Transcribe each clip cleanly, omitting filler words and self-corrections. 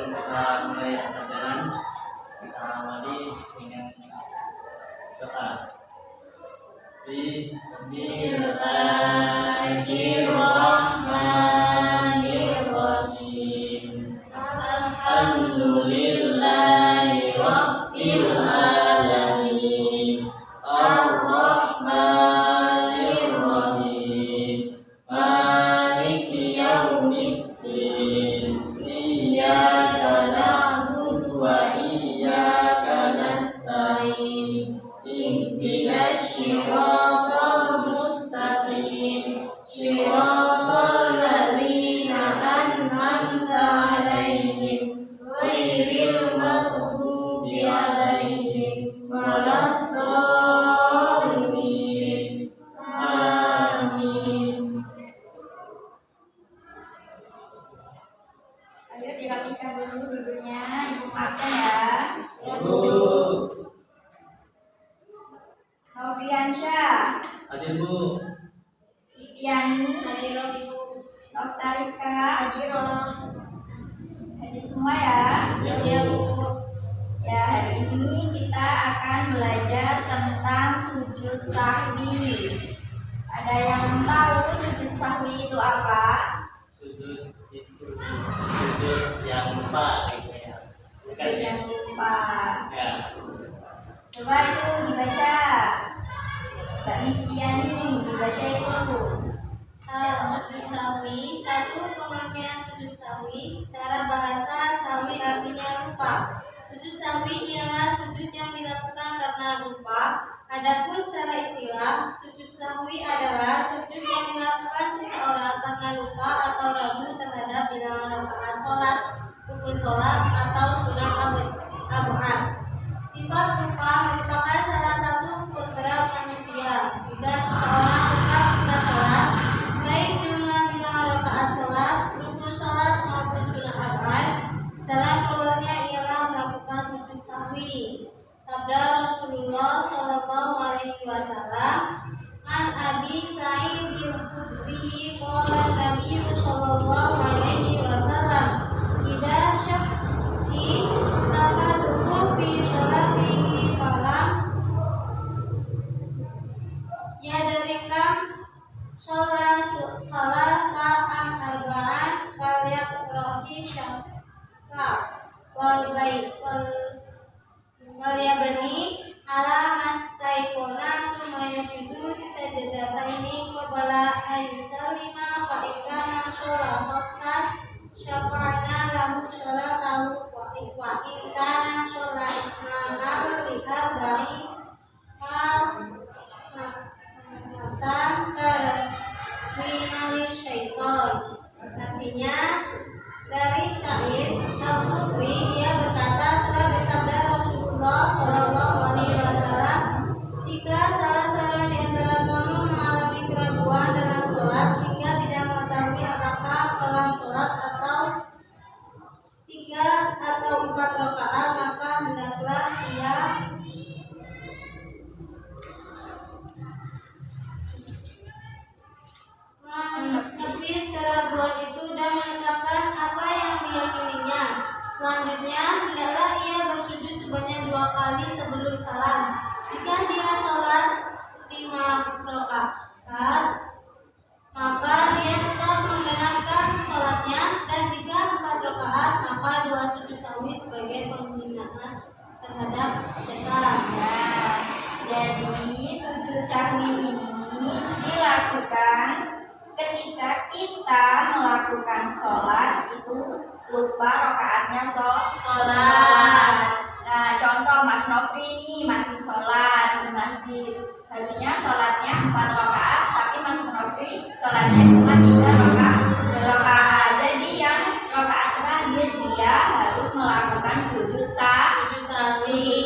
sebelum kita mulai pelajaran, kita awali dengan doa. Bismillahirrahmanirrahim. Alhamdulillahi Rabbil Alamin. Ar-Rahmanir Rahim. Maliki Yaumiddin. Iyyaka na'budu wa iyyaka nasta'in. Ihdinas siratal mustaqim. Siratal ladzina an'amta 'alaihim ghairil maghdubi 'alaihim waladdallin. Amin. Ayo dirapikan dulu dulunya, Ibu absen ya. Ibu. Noviansyah, Hadir Bu. Istiani, hadir Ibu. Noftariska, hadir semua ya. Ya, Bu. Ya, hari ini kita akan belajar tentang sujud sahwi. Ada yang tahu sujud sahwi itu apa? Sujud itu sujud yang lupa gitu ya. Sujud yang lupa. Ya. Coba itu dibaca. Mbak Istiani, dibaca itu. Sujud sahwi. Satu, pengertian sujud sahwi. Secara bahasa, sahwi artinya lupa. Sujud sahwi ialah sujud yang dilakukan karena lupa. Adapun secara istilah, sujud sahwi adalah sujud yang dilakukan seseorang karena lupa atau ragu terhadap bilangan rakaat sholat, rukun sholat, atau sunah abad. Sifat lupa merupakan salah satu kodrat manusia. Jika seseorang lupa ketika sholat, baik jumlah bilangan rakaat sholat, rukun sholat maupun sunah abad, jalan keluarnya ialah melakukan sujud sahwi. Sabda Rasulullah Shallallahu Alaihi Wasallam, An Abi Sa'id bin Khudri qala Nabi Shallallahu Alaihi Wasallam, idza syakki ahadukum fi sholatihi falam yadrikam salasa am arba'an falyaqra'i syakka wal yabni ala mastaikona sumaya judul sajadataini qabla ayyusallima fa ikana sholat maksan syafa'na lahu sholatahu wa ikana sholat imaman lihat dari matan terminali syaitan. Artinya dari Sa'id Al-Khudri, ia berkata, telah bersabda Rasulullah Shallallahu Alaihi Wasallam, jika salah seorang di antara kamu mengalami keraguan dalam sholat hingga tidak mengetahui apakah dalam sholat atau 3 atau 4 rakaat, maka hendaklah ia menepis keraguan itu dan menetapkan apa yang diyakininya. Selanjutnya, hendaklah ia bersujud sebanyak 2 kali sebelum salam. Jika dia sholat 5 rakaat, maka dia tetap membenarkan sholatnya, dan jika 4 rakaat, maka 2 sujud sahwi sebagai penghinaan terhadap setan. Nah, jadi sujud sahwi ini dilakukan ketika kita melakukan sholat itu lupa rakaatnya sholat. Nah, contoh Mas Nofri ini masih sholat di masjid, harusnya sholatnya 4 rakaat, tapi Mas Nofri sholatnya cuma 3 rakaat. Jadi yang rakaat terakhir dia harus melakukan sujud sahwi.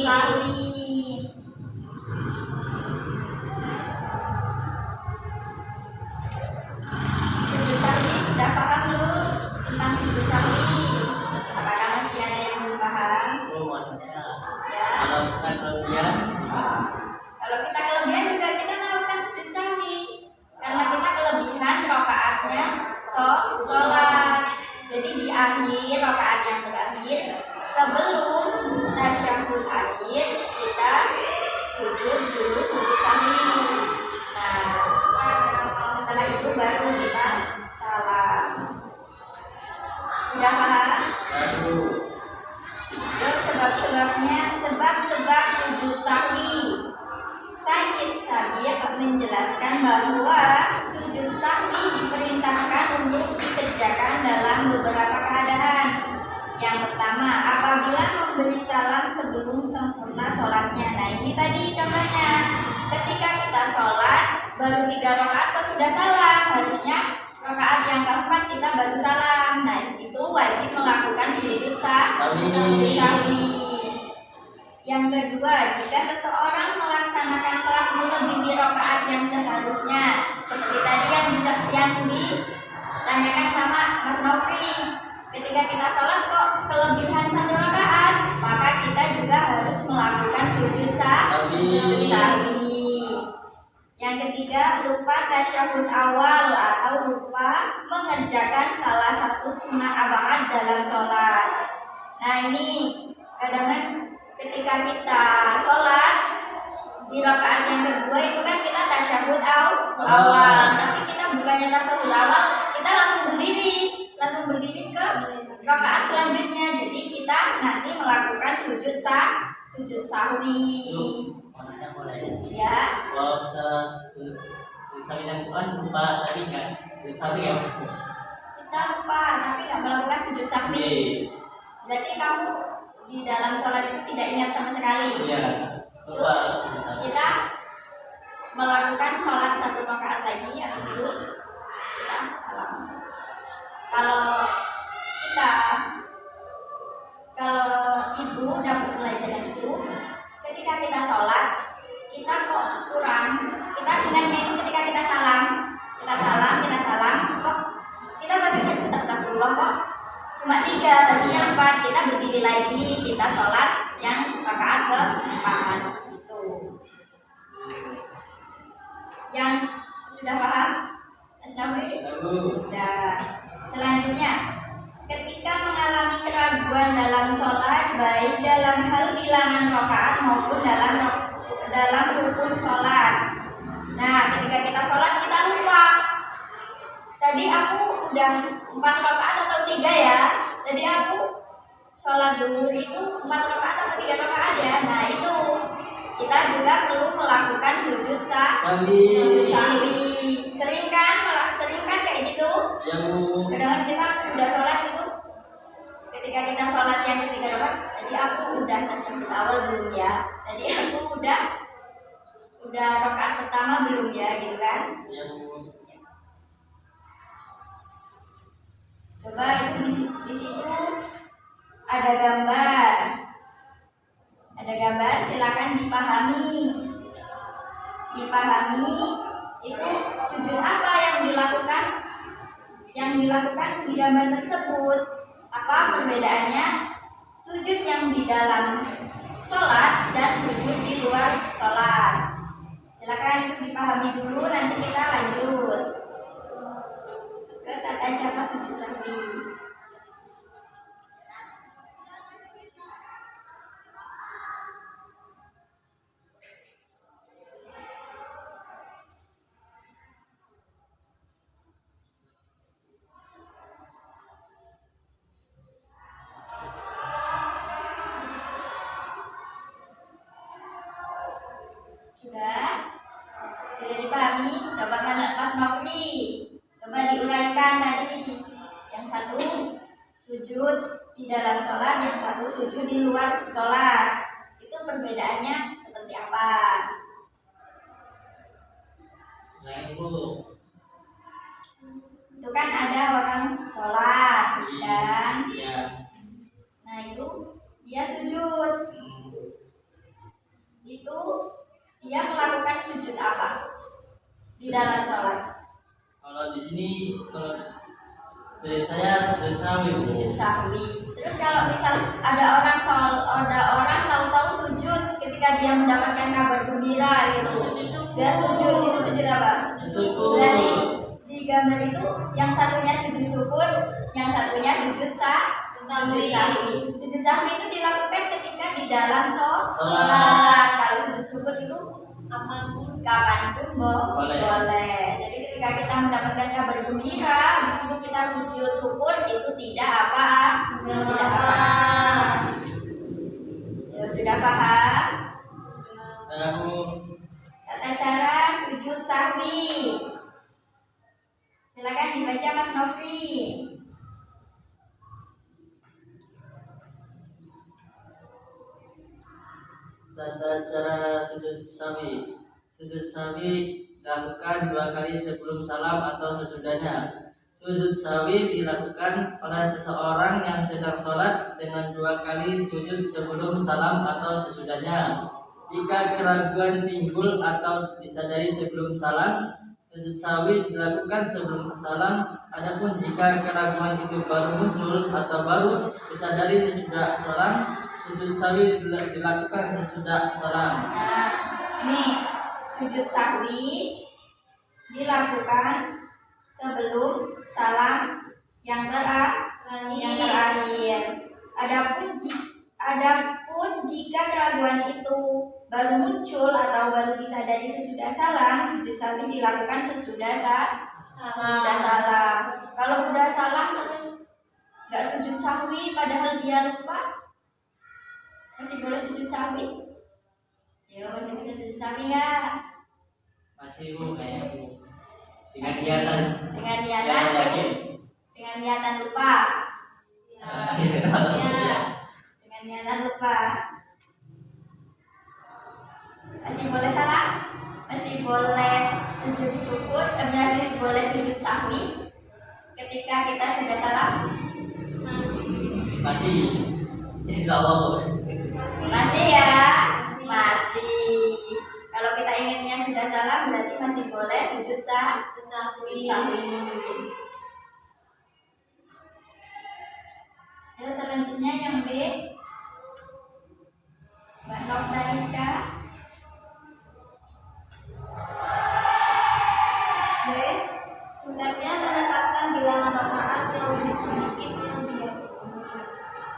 Sujud sahwi sudah paham belum tentang sujud sahwi? Apakah masih ada yang belum paham? Oh, maksudnya Ya. kalau bukan kelebihan, Kalau kita kelebihan juga kita melakukan sujud sahwi, karena kita kelebihan rakaatnya sholat. Jadi di akhir rakaat yang terakhir sebelum tasyahud akhir kita sujud dulu sujud sahwi. Nah, setelah itu baru kita salam. Sudah paham? Baru. Yuk, sebab-sebab sujud sahwi. Sayyid Sabiq menjelaskan bahwa sujud sahwi diperintahkan untuk dikerjakan dalam beberapa keadaan. Yang pertama, apabila memberi salam sebelum sempurna sholatnya. Nah, ini tadi contohnya. Ketika kita sholat, baru 3 rakaat kok sudah salam. Harusnya rakaat yang keempat kita baru salam. Nah, itu wajib melakukan sujud sahwi. Yang kedua, jika seseorang melaksanakan sholat melebihi rakaat yang seharusnya, seperti tadi yang ditanyakan sama Mas Nofri, ketika kita sholat kok kelebihan 1 rakaat, maka kita juga harus melakukan sujud sahwi. Yang ketiga, lupa tasyahud awal atau lupa mengerjakan salah satu sunnah abad dalam sholat. Nah, ini kadang-kadang ketika kita sholat di rakaat yang kedua itu kan kita tasyahud awal, tapi kita bukannya tasyahud awal, kita langsung berdiri ke rakaat selanjutnya. Jadi kita nanti melakukan sujud sahwi. Ya. Kalau misalnya yang bukan lupa tadi kan, sujud sahwi ya. Kita lupa tapi nggak melakukan sujud sahwi. Berarti kamu di dalam sholat itu tidak ingat sama sekali. Iya. Lupa. Kita melakukan sholat 1 rakaat lagi, habis itu kita salam. Kalau ibu dapat pelajaran itu, ketika kita sholat, kita kok kurang, kita ingatnya itu ketika kita salam, kok kita pakai astagfirullah kok cuma 3, harusnya 4, kita berdiri lagi, kita sholat yang rakaat keempat itu. Yang sudah paham? Sudah. Selanjutnya, ketika mengalami keraguan dalam sholat, baik dalam hal bilangan rakaat maupun dalam rukun sholat. Nah, ketika kita sholat kita lupa. Tadi aku udah 4 rakaat atau 3 ya. Tadi aku sholat dulu itu 4 rakaat atau 3 rakaat ya. Nah, itu kita juga perlu melakukan sujud sahwi. Sering kan kayak gitu? Kadang-kadang kita sudah sholat itu, ketika kita sholat yang ketiga rakaat, tadi aku udah tasyahud awal belum ya? Tadi aku udah rakaat pertama belum ya, gitu kan? Coba itu di situ ada gambar, silakan dipahami itu sujud apa yang dilakukan di gambar tersebut. Apa perbedaannya sujud yang di dalam sholat dan sujud di luar sholat? Silakan dipahami dulu, nanti kita lanjut ke tata cara sujud sahwi. Sudah dipahami? Coba Mas Nofri, coba diuraikan tadi. Yang satu sujud di dalam sholat, yang satu sujud di luar sholat. Itu perbedaannya seperti apa? Itu kan ada orang sholat dan nah itu dia sujud. Itu dia melakukan sujud apa di dalam sholat? Kalau di sini dari saya sujud sahwi. Terus kalau misal ada orang tahu-tahu sujud ketika dia mendapatkan kabar gembira gitu, dia sujud, itu sujud apa? Berarti di gambar itu yang satunya sujud syukur, yang satunya sujud Sujud sahwi itu dilakukan ketika di dalam sholat. Kalau sujud syukur itu kapanpun boleh. Jadi ketika kita mendapatkan kabar gembira, habis itu kita sujud syukur itu tidak apa. Ya, sudah paham? Tata cara sujud sahwi. Silakan dibaca Mas Nofri. Tata cara sujud sahwi. Sujud sahwi dilakukan 2 kali sebelum salam atau sesudahnya. Sujud sahwi dilakukan oleh seseorang yang sedang sholat dengan 2 kali sujud sebelum salam atau sesudahnya. Jika keraguan timbul atau disadari sebelum salam, sujud sahwi dilakukan sebelum salam. Adapun jika keraguan itu baru muncul atau baru disadari sesudah salam, sujud sahwi dilakukan sesudah salam. Nah, ini sujud sahwi dilakukan sebelum salam yang terakhir. Adapun jika keraguan itu baru muncul atau baru disadari sesudah salam, sujud sahwi dilakukan sesudah salam. Kalau udah salam terus nggak sujud sahwi padahal dia lupa, masih boleh sujud sahwi? Ya, masih bisa sujud sahwi nggak? Masih Bu, kayak Bu. Dengan niatan lupa. Dengan niatan lupa. Masih boleh salah? Masih boleh sujud syukur, masih boleh sujud sahwi ketika kita sudah salam? Masih. Insya Allah. Masih ya? Masih. Kalau kita ingatnya sudah salam berarti masih boleh sujud sahwi. Terus selanjutnya yang B, Mbak Nofdaniska. B. Hendaknya menetapkan bilangan rakaat yang lebih sedikit yang diyakini.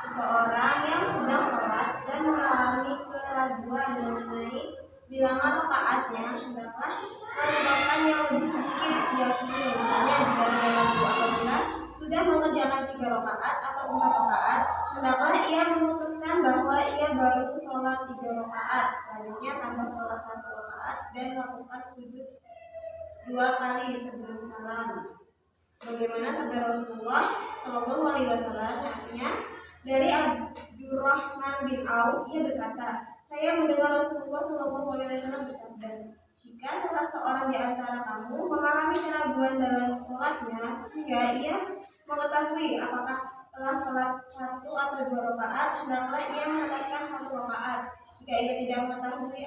Seseorang yang sedang sholat dan mengalami keraguan mengenai bilangan rakaatnya hendaklah menetapkan yang lebih sedikit diyakini. Misalnya jika dia ragu apabila sudah mengerjakan 3 rakaat atau 4 rakaat, hendaklah ia memutuskan bahwa ia baru sholat 3 rakaat. Selanjutnya tambah sholat 1 rakaat dan melakukan sujud 2 kali sebelum salam. Sebagaimana sabda Rasulullah Shallallahu Alaihi Wasallam, artinya dari Abdurrahman bin Auf, ia berkata, saya mendengar Rasulullah Shallallahu Alaihi Wasallam bersabda, jika salah seorang di antara kamu mengalami keraguan dalam sholatnya hingga ia mengetahui apakah telah sholat 1 atau 2 rakaat, hendaklah ia menetapkan 1 rakaat. Jika ia tidak mengetahui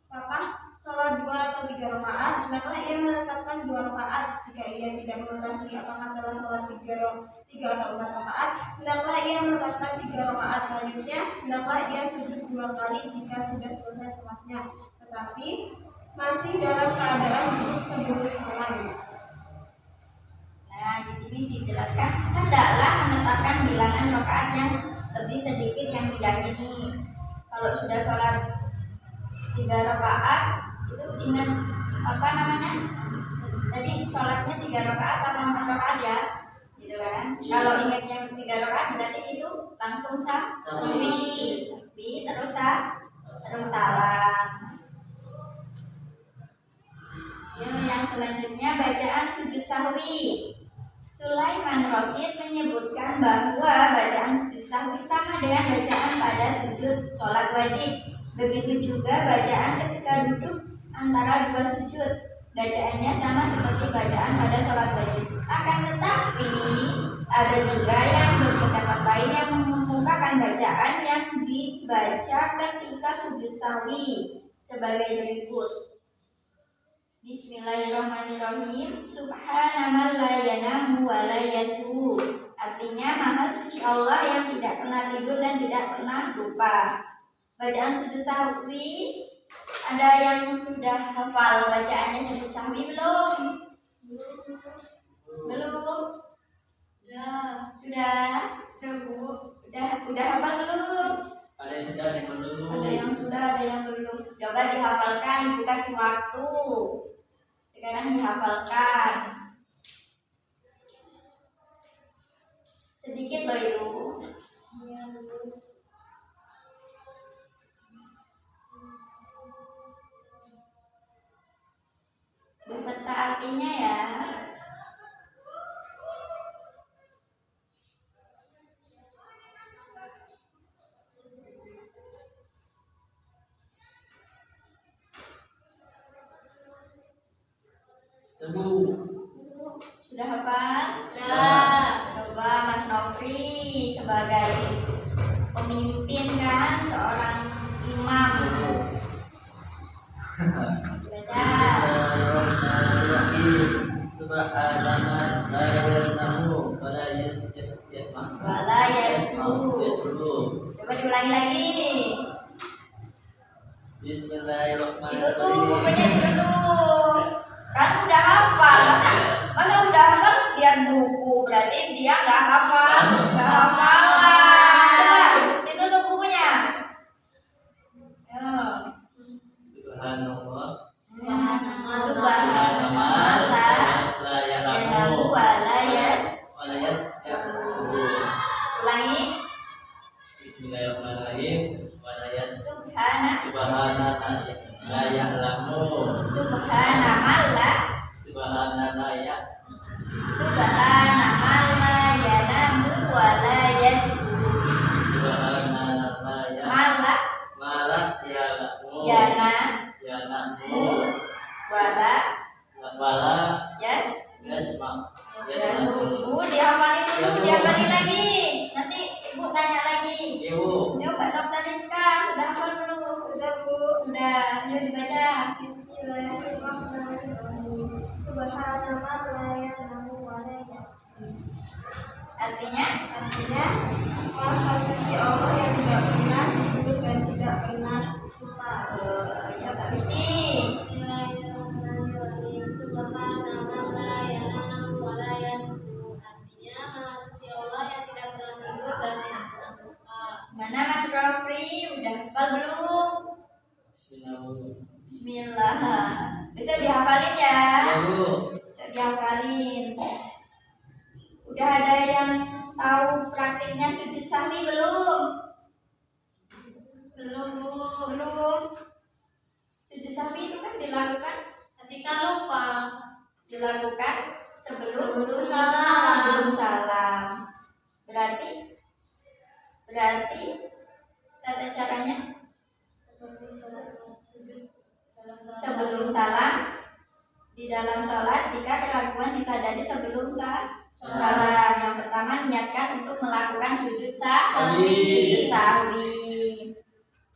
apakah sholat 2 atau 3 rakaat, hendaklah ia menetapkan 2 rakaat. Jika ia tidak mengetahui apakah telah sholat 3 atau 4 rakaat, hendaklah ia menetapkan 3 rakaat. Selanjutnya, hendaklah ia sujud 2 kali jika sudah selesai sholatnya, tetapi masih dalam keadaan duduk sebelum salam. Nah, di sini dijelaskan hendaklah menetapkan bilangan rakaat yang lebih sedikit yang diyakini. Kalau sudah sholat 3 rakaat itu ingat apa namanya? Tadi sholatnya 3 rakaat atau 4 rakaat ya, gitu kan? Iya. Kalau ingatnya 3 rakaat berarti itu langsung sahwi, terus salam. Yang selanjutnya bacaan sujud sahwi. Sulaiman Rosid menyebutkan bahwa bacaan sujud sahwi sama dengan bacaan pada sujud sholat wajib. Begitu juga bacaan ketika duduk antara 2 sujud. Bacaannya sama seperti bacaan pada sholat wajib. Akan tetapi ada juga yang berpendapat lain yang mengemukakan bacaan yang dibaca ketika sujud sahwi sebagai berikut. Bismillahirrahmanirrahim. Subhana man la yanamu wa la yasu. Artinya Maha Suci Allah yang tidak pernah tidur dan tidak pernah lupa. Bacaan sujud sahwi, ada yang sudah hafal bacaannya sujud sahwi belum? Belum? Ya, Sudah? Bu. dihafalkan, ibu kasih waktu. Sekarang dihafalkan. Sedikit loh ibu. Iya, Bu. Beserta artinya ya. Tebu. Sudah hafal? Sudah. Coba Mas Nofri sebagai pemimpin kan, seorang imam. Baca. Subhanallah la ilaha wala yasma'u Wala yasma'u. Coba diulangi lagi. Itu tuh Bismillahirrahmanirrahim. bukunya ditutup. Kan udah hafal, masa udah hafal lihat buku, berarti dia nggak hafal, nggak hafalan. Coba ditutup bukunya. Ya. Subhanallah. Subhanallah la ya'lamu ya'lamu wa la wala yasma'u. ulangi. Bismillahirrahmanirrahim. Wala yasma'u. Subhana la ya'lamu. subhana malla Subhanallah ya. subhana malla ya'lamu wa la yasma'u. Subhanallah ya. Malla Malak ya'lamu. yana Ya'lamu. wala Wala yasma'u. yasma'u. Bu, dihafalin dulu, dihafalin lagi. Nanti ibu tanya lagi. Ibu. Yuk Mbak Noktaniska, sudah hafal belum? Sudah Bu. Sudah, yuk dibaca. Bismillahirrahmanirrahim. Subhanallah la ya'lamu wa la yasma'u. Artinya? Maha suci Allah yang tidak pernah tidur dan tidak pernah lupa. Ya Pak Bisti. Bismillahirrahmanirrahim. Subhanallah la ya'lamu wa la yasma'u. Artinya Maha suci Allah yang tidak pernah tidur dan tidak pernah lupa. Mana Mas Rafli? Udah hafal belum? Bismillah. Bisa dihafalin ya? Ya Bu. Bisa dihafalin. Udah ada yang tahu praktiknya sujud sahwi belum? Belum, Bu. Belum. Sujud sahwi itu kan dilakukan Ketika lupa. sebelum Sebelum salam. sebelum salam. Berarti tata caranya Seperti sholat sujud dalam sholat. sebelum salam di dalam sholat jika keraguan disadari sebelum salam. Yang pertama niatkan untuk melakukan sujud sahwi.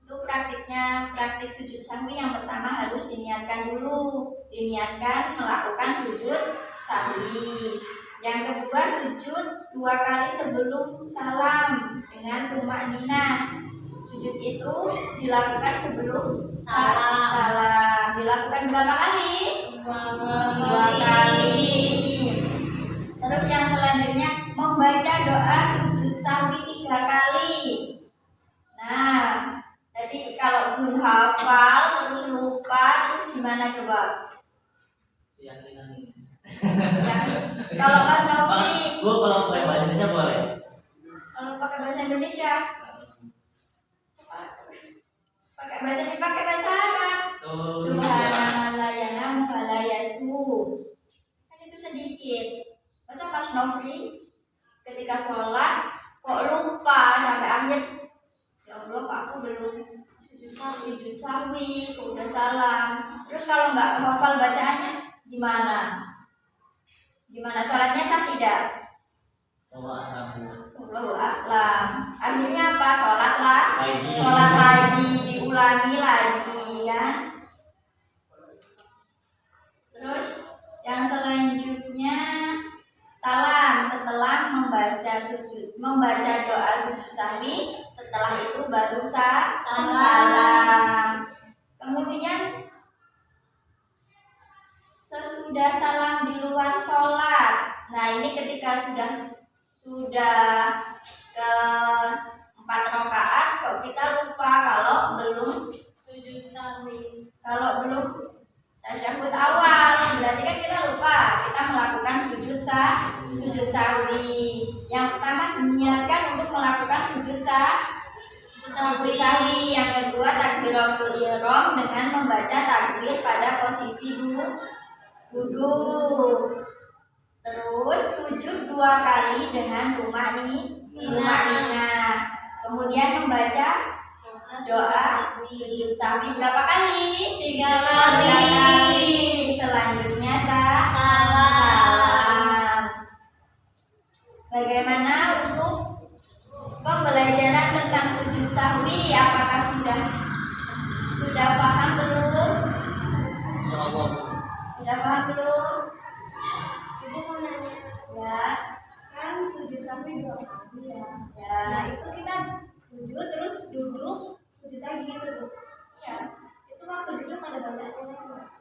Itu praktik sujud sahwi yang pertama harus diniatkan dulu. Diniatkan melakukan sujud sahwi. Yang kedua sujud 2 kali sebelum salam dengan tumak nina. Sujud itu dilakukan sebelum salam. Dilakukan berapa kali? 2 kali. Terus yang selanjutnya membaca doa sujud sahwi 3 kali. Nah, tadi kalau belum hafal terus lupa terus gimana coba? Keyakinan. Kalau Mas Novi, Bu, kalau pakai bahasa Indonesia boleh. kalau pakai bahasa Indonesia, pakai bahasa Arab. Tuh. Subhanallah ya'lamu wa la yasma'u. Kan itu sedikit. Masa Mas Novi ketika sholat kok lupa sampai akhir? Ya Allah, Pak, aku belum sujud sahwi, kok udah salam. Terus kalau nggak hafal bacaannya gimana? Gimana sholatnya sah tidak? Allahu a'lam. Akhirnya apa? Sholat lagi, diulangi lagi kan? Terus yang selanjutnya salam setelah membaca doa sujud sahwi. Setelah itu baru salam. Kemudian sesudah salam di luar sholat. Nah ini ketika sudah ke 4 rakaat kok kita lupa kalau belum Sujud sahwi. kalau sujud sahwi. Yang pertama diniatkan untuk melakukan sujud sahwi. Yang kedua takbiratul ihram dengan membaca takbir pada posisi duduk. Terus sujud 2 kali dengan tumakninah. Kemudian membaca doa sujud sahwi berapa kali? 3 kali. Selanjutnya salam. Bagaimana untuk pembelajaran tentang sujud sahwi? Apakah sudah paham belum? Insyaallah. Sudah paham belum? Ibu mau nanya, Ya. kan sujud sahwi 2 kali ya. Ya. Nah itu kita sujud terus duduk sujud lagi gitu Bu. Ya. Itu waktu duduk ada bacaannya enggak?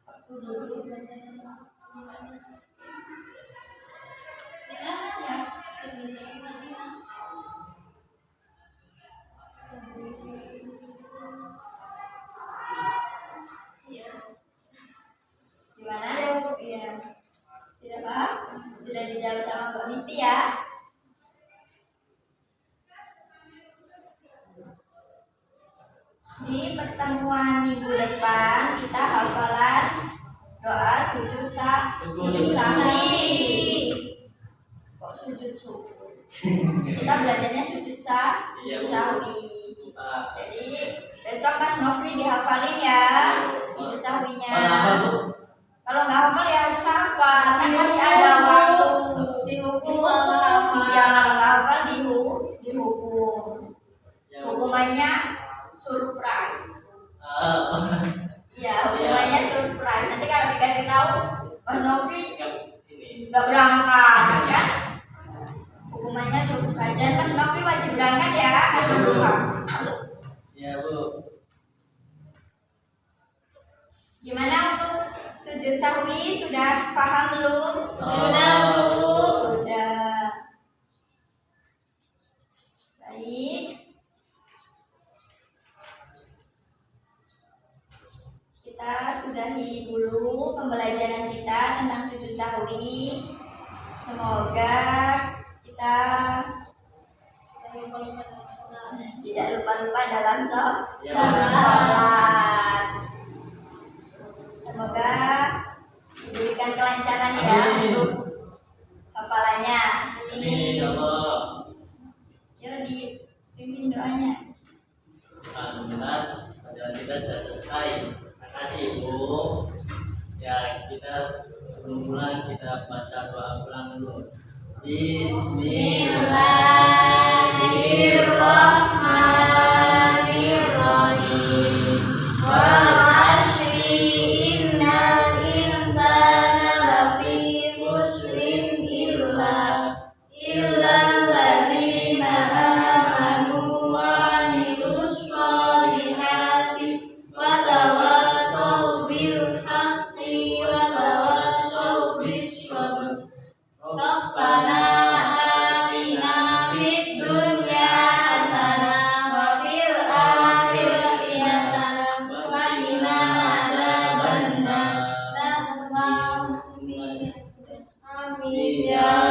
Waktu duduk Bacanya ya. Gimana? Iya. Sudah paham? Sudah dijawab sama Mbak Misti ya? Di pertemuan minggu depan kita hafalan doa sujud sahwi. Kok sujud syukur? Kita belajarnya sujud sahwi. Jadi besok Mas Nofri dihafalin ya sujud sahwinya. Kalau nggak hafal ya harus hafal, kan masih ada waktu. Dihukum Iya, kalau nggak hafal dihukum. Hukumannya surprise. Iya, hukumannya surprise. Nanti kalau dikasih tahu, Mas Novi nggak berangkat, kan? Hukumannya surprise. Dan Mas Novi wajib berangkat ya, karena belum hafal. Ya Bu. Gimana untuk sujud sahwi? Sudah paham belum? Sudah, Bu. Sudah. Baik. Kita sudahi dulu pembelajaran kita tentang sujud sahwi. Semoga kita tidak lupa-lupa dalam sholat. Semoga diberikan kelancaran ya untuk hafalannya. Amin ya Allah. Yuk dipimpin doanya. Alhamdulillah, pelajaran kita sudah selesai. Terima kasih Ibu. Ya, kita sebelum pulang kita baca doa pulang dulu. Bismillahirrahmanirrahim. Wal asri innal insana lafi khusrin illa alladzina amanu wa amilus sholihati wa tawassaw bil haqqi wa tawassaw bis sabr. Rabbana atina fid dunya hasanah wa fil akhirati hasanah wa qina adzabannar. Amin ya